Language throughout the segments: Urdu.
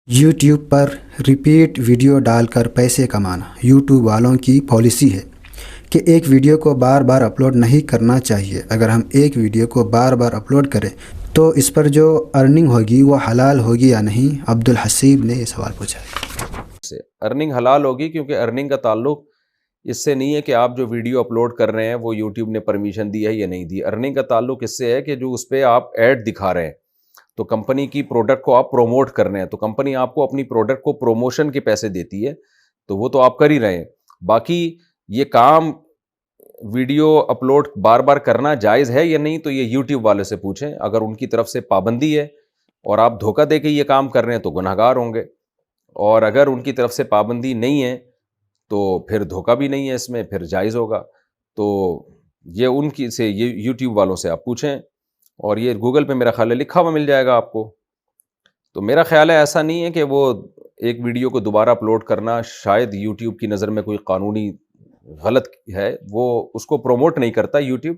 یوٹیوب پر ریپیٹ ویڈیو ڈال کر پیسے کمانا یوٹیوب والوں کی پالیسی ہے کہ ایک ویڈیو کو بار بار اپلوڈ نہیں کرنا چاہیے۔ اگر ہم ایک ویڈیو کو بار بار اپلوڈ کریں تو اس پر جو ارننگ ہوگی وہ حلال ہوگی یا نہیں؟ عبدالحسیب نے یہ سوال پوچھا ہے۔ ارننگ حلال ہوگی، کیونکہ ارننگ کا تعلق اس سے نہیں ہے کہ آپ جو ویڈیو اپلوڈ کر رہے ہیں وہ یوٹیوب نے پرمیشن دی ہے یا نہیں دی۔ ارننگ کا تعلق اس سے ہے کہ جو اس پہ آپ ایڈ دکھا رہے ہیں، تو کمپنی کی پروڈکٹ کو آپ پروموٹ کر رہے ہیں، تو کمپنی آپ کو اپنی پروڈکٹ کو پروموشن کے پیسے دیتی ہے، تو وہ تو آپ کر ہی رہے ہیں۔ باقی یہ کام ویڈیو اپلوڈ بار بار کرنا جائز ہے یا نہیں، تو یہ یوٹیوب والے سے پوچھیں۔ اگر ان کی طرف سے پابندی ہے اور آپ دھوکہ دے کے یہ کام کر رہے ہیں تو گنہگار ہوں گے، اور اگر ان کی طرف سے پابندی نہیں ہے تو پھر دھوکہ بھی نہیں ہے، اس میں پھر جائز ہوگا۔ تو یہ ان کی سے یہ یوٹیوب والوں سے آپ پوچھیں، اور یہ گوگل پہ میرا خیال ہے لکھا ہوا مل جائے گا آپ کو۔ تو میرا خیال ہے ایسا نہیں ہے کہ وہ ایک ویڈیو کو دوبارہ اپلوڈ کرنا شاید یوٹیوب کی نظر میں کوئی قانونی غلط ہے، وہ اس کو پروموٹ نہیں کرتا یوٹیوب،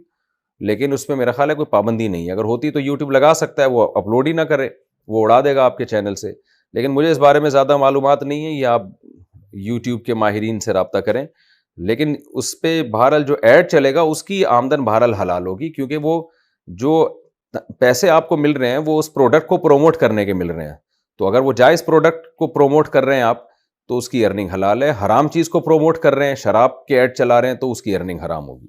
لیکن اس پہ میرا خیال ہے کوئی پابندی نہیں ہے۔ اگر ہوتی تو یوٹیوب لگا سکتا ہے وہ اپلوڈ ہی نہ کرے، وہ اڑا دے گا آپ کے چینل سے۔ لیکن مجھے اس بارے میں زیادہ معلومات نہیں ہے، یہ آپ یوٹیوب کے ماہرین سے رابطہ کریں۔ لیکن اس پہ بہرحال جو ایڈ چلے گا اس کی آمدن بہرحال حلال ہوگی، کیونکہ وہ جو پیسے آپ کو مل رہے ہیں وہ اس پروڈکٹ کو پروموٹ کرنے کے مل رہے ہیں۔ تو اگر وہ جائز پروڈکٹ کو پروموٹ کر رہے ہیں آپ تو اس کی ارننگ حلال ہے۔ حرام چیز کو پروموٹ کر رہے ہیں، شراب کے ایڈ چلا رہے ہیں، تو اس کی ارننگ حرام ہوگی۔